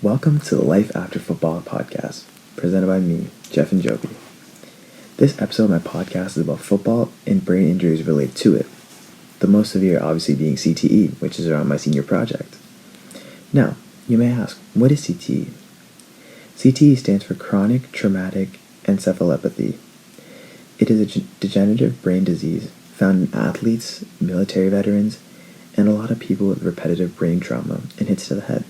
Welcome to the Life After Football podcast, presented by me, Jeff and Joby. This episode of my podcast is about football and brain injuries related to it. The most severe obviously being CTE, which is around my senior project. Now, you may ask, what is CTE? CTE stands for Chronic Traumatic Encephalopathy. It is a degenerative brain disease found in athletes, military veterans, and a lot of people with repetitive brain trauma and hits to the head.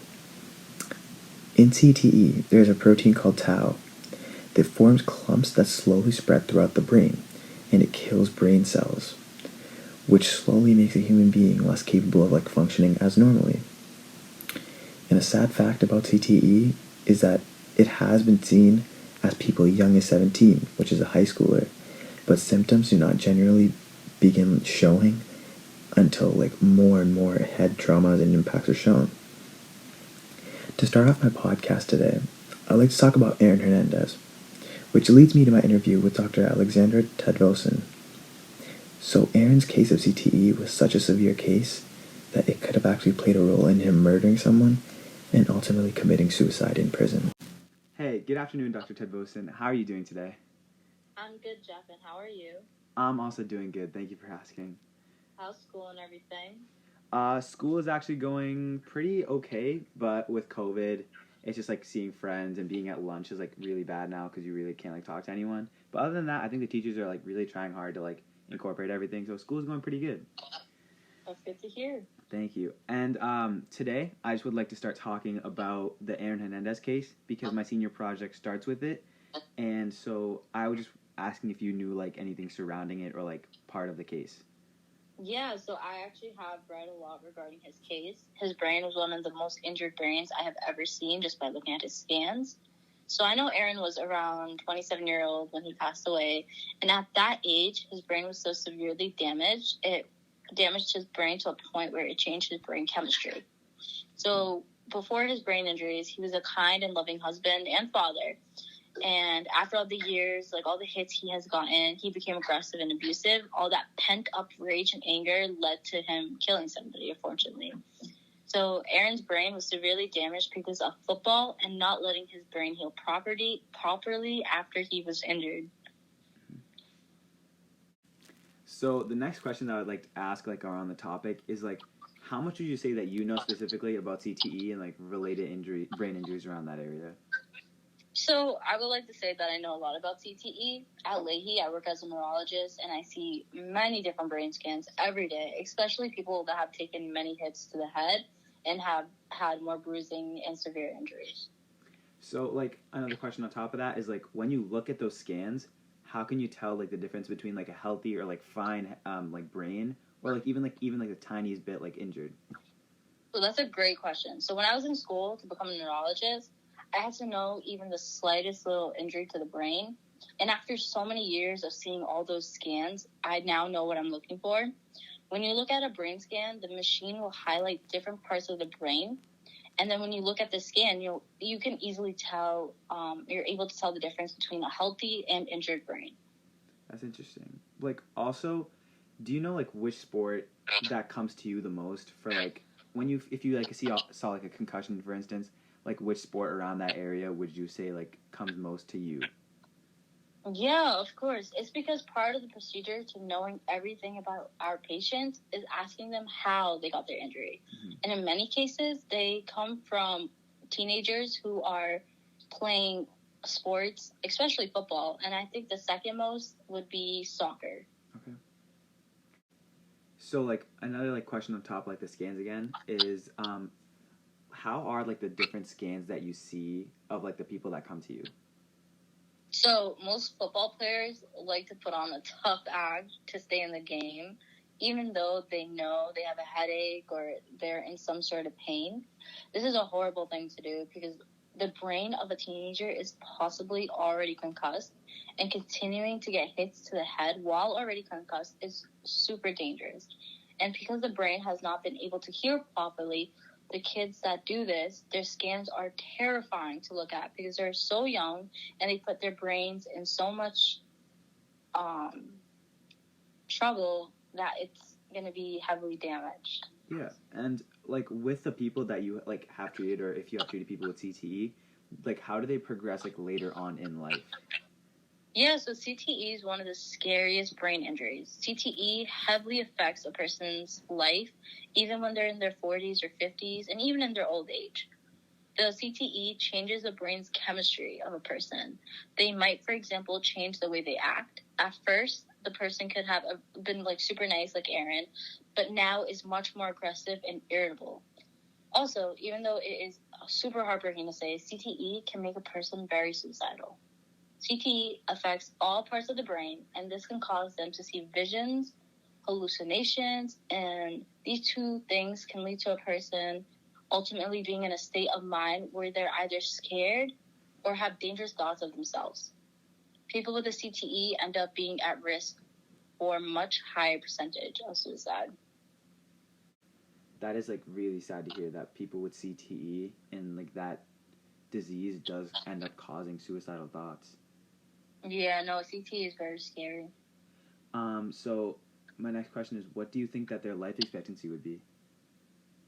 In CTE, there is a protein called tau that forms clumps that slowly spread throughout the brain, and it kills brain cells, which slowly makes a human being less capable of functioning as normally. And a sad fact about CTE is that it has been seen as people young as 17, which is a high schooler, but symptoms do not generally begin showing until more and more head traumas and impacts are shown. To start off my podcast today, I'd like to talk about Aaron Hernandez, which leads me to my interview with Dr. Alexandra Tedvosin. So Aaron's case of CTE was such a severe case that it could have actually played a role in him murdering someone and ultimately committing suicide in prison. Hey, good afternoon, Dr. Tedvosin. How are you doing today? I'm good, Jeff, and how are you? I'm also doing good. Thank you for asking. How's school and everything? School is actually going pretty okay, but with COVID, it's just seeing friends and being at lunch is really bad now because you really can't talk to anyone. But other than that, I think the teachers are really trying hard to incorporate everything. So school is going pretty good. That's good to hear. Thank you. And today, I just would like to start talking about the Aaron Hernandez case because my senior project starts with it. And so I was just asking if you knew anything surrounding it or part of the case. Yeah, so I actually have read a lot regarding his case. His brain was one of the most injured brains I have ever seen just by looking at his scans. So I know Aaron was around 27-year-old when he passed away. And at that age, his brain was so severely damaged, it damaged his brain to a point where it changed his brain chemistry. So before his brain injuries, he was a kind and loving husband and father. And after all the years, all the hits he has gotten, he became aggressive and abusive. All that pent-up rage and anger led to him killing somebody, unfortunately. So Aaron's brain was severely damaged because of football and not letting his brain heal properly after he was injured. So the next question that I would like to ask around the topic is how much would you say that you know specifically about CTE and related brain injuries around that area? So I would like to say that I know a lot about CTE. At Leahy, I work as a neurologist, and I see many different brain scans every day, especially people that have taken many hits to the head and have had more bruising and severe injuries. So, another question on top of that is, when you look at those scans, how can you tell, the difference between, a healthy or, fine, brain or, even the tiniest bit, injured? So that's a great question. So when I was in school to become a neurologist, I had to know even the slightest little injury to the brain. And after so many years of seeing all those scans, I now know what I'm looking for. When you look at a brain scan, the machine will highlight different parts of the brain. And then when you look at the scan, you can easily tell, you're able to tell the difference between a healthy and injured brain. That's interesting. Also, do you know, which sport that comes to you the most for, when you, if you, saw a concussion, for instance, which sport around that area would you say, comes most to you? Yeah, of course. It's because part of the procedure to knowing everything about our patients is asking them how they got their injury. Mm-hmm. And in many cases, they come from teenagers who are playing sports, especially football. And I think the second most would be soccer. Okay. So, another, question on top, the scans again, is, how are, the different scans that you see of, the people that come to you? So, most football players like to put on a tough act to stay in the game, even though they know they have a headache or they're in some sort of pain. This is a horrible thing to do because the brain of a teenager is possibly already concussed, and continuing to get hits to the head while already concussed is super dangerous. And because the brain has not been able to heal properly, the kids that do this, their scans are terrifying to look at because they're so young and they put their brains in so much trouble that going to be heavily damaged. Yeah, and like with the people that you like have treated, or if you have treated people with CTE, like how do they progress like later on in life? Yeah, so CTE is one of the scariest brain injuries. CTE heavily affects a person's life, even when they're in their 40s or 50s, and even in their old age. The CTE changes the brain's chemistry of a person. They might, for example, change the way they act. At first, the person could have been like super nice like Aaron, but now is much more aggressive and irritable. Also, even though it is super heartbreaking to say, CTE can make a person very suicidal. CTE affects all parts of the brain, and this can cause them to see visions, hallucinations, and these two things can lead to a person ultimately being in a state of mind where they're either scared or have dangerous thoughts of themselves. People with a CTE end up being at risk for a much higher percentage of suicide. That is like really sad to hear that people with CTE and like that disease does end up causing suicidal thoughts. Yeah, no, CTE is very scary. So my next question is, what do you think that their life expectancy would be?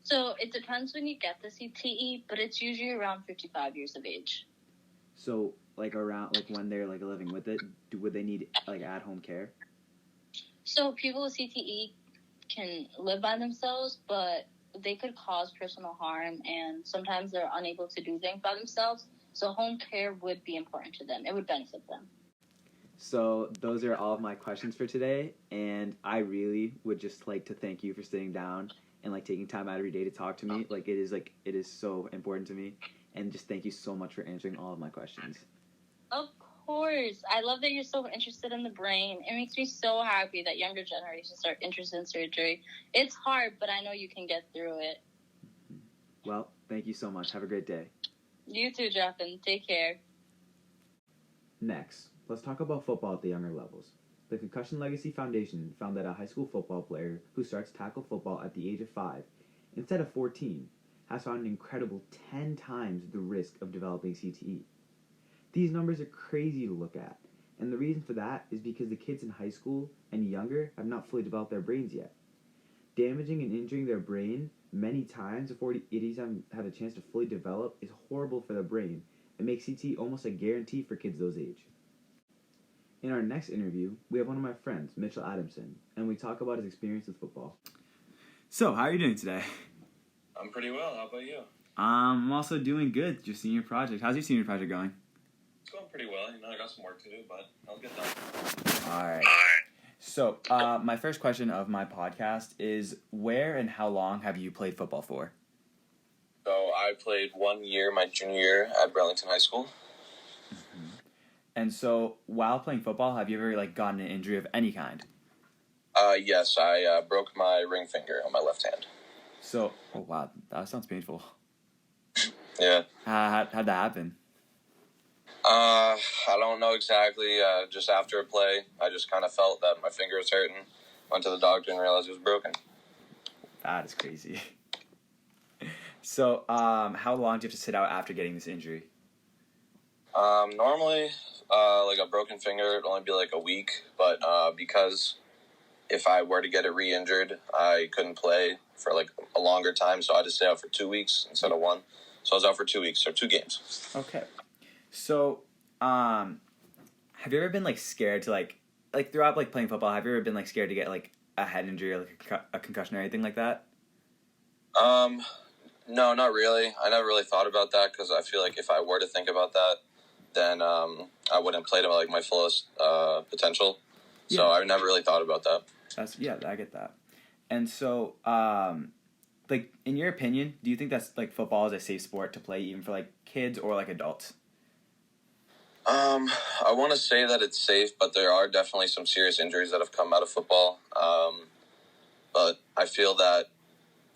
So it depends when you get the CTE, but it's usually around 55 years of age. So like around like when they're like living with it, would they need like at-home care? So people with CTE can live by themselves, but they could cause personal harm, and sometimes they're unable to do things by themselves. So home care would be important to them. It would benefit them. So those are all of my questions for today, and I really would just like to thank you for sitting down and like taking time out every day to talk to me. Like it is so important to me, and just thank you so much for answering all of my questions. Of course. I love that you're so interested in the brain. It makes me so happy that younger generations are interested in surgery. It's hard, but I know you can get through it. Well, thank you so much. Have a great day. You too, Jeff, and take care. Next, let's talk about football at the younger levels. The Concussion Legacy Foundation found that a high school football player who starts tackle football at the age of 5 instead of 14 has found an incredible 10 times the risk of developing CTE. These numbers are crazy to look at, and the reason for that is because the kids in high school and younger have not fully developed their brains yet. Damaging and injuring their brain many times before it even had a chance to fully develop is horrible for the brain and makes CTE almost a guarantee for kids those age. In our next interview, we have one of my friends, Mitchell Adamson, and we talk about his experience with football. So, how are you doing today? I'm pretty well. How about you? I'm also doing good. Your senior project. How's your senior project going? It's going pretty well. I got some work to do, but I'll get done. All right. So, my first question of my podcast is, where and how long have you played football for? So, I played 1 year, my junior year, at Burlington High School. Mm-hmm. And so, while playing football, have you ever gotten an injury of any kind? Yes, I broke my ring finger on my left hand. So, oh wow, that sounds painful. Yeah. How'd that happen? I don't know exactly. Just after a play, I just kind of felt that my finger was hurting. Went to the doctor and realized it was broken. That is crazy. So, how long do you have to sit out after getting this injury? Normally, a broken finger, it'd only be a week. But because if I were to get it re-injured, I couldn't play for a longer time, so I had to stay out for 2 weeks instead of 1. So I was out for 2 weeks, so 2 games. Okay. So, have you ever been scared to throughout playing football? Have you ever been scared to get a head injury or a concussion or anything like that? No, not really. I never really thought about that because I feel like if I were to think about that, then I wouldn't play to my fullest potential. Yeah. So I never really thought about that. I get that. And so, in your opinion, do you think that's football is a safe sport to play even for kids or adults? I want to say that it's safe, but there are definitely some serious injuries that have come out of football. But I feel that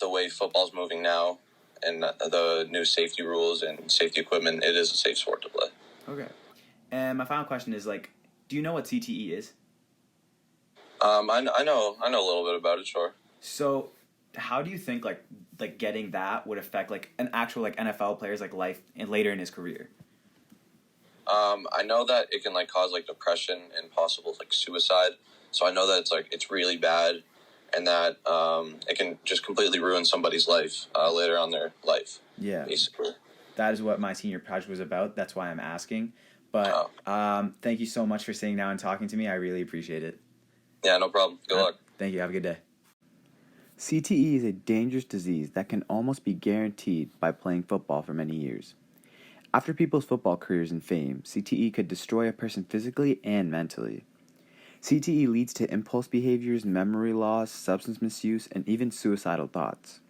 the way football's moving now and the new safety rules and safety equipment, it is a safe sport to play. Okay. And my final question is, do you know what CTE is? I know a little bit about it, sure. So, how do you think getting that would affect an actual NFL player's life and later in his career? I know that it can cause depression and possible suicide. So I know that it's really bad, and that it can just completely ruin somebody's life later on their life. Yeah. Basically. That is what my senior project was about. That's why I'm asking. But thank you so much for sitting down and talking to me. I really appreciate it. Yeah, no problem. Good luck. Thank you. Have a good day. CTE is a dangerous disease that can almost be guaranteed by playing football for many years. After people's football careers and fame, CTE could destroy a person physically and mentally. CTE leads to impulse behaviors, memory loss, substance misuse, and even suicidal thoughts.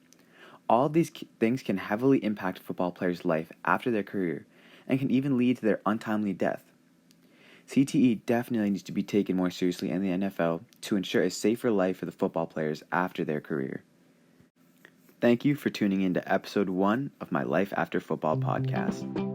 All of these things can heavily impact a football player's life after their career and can even lead to their untimely death. CTE definitely needs to be taken more seriously in the NFL to ensure a safer life for the football players after their career. Thank you for tuning in to episode 1 of my Life After Football podcast.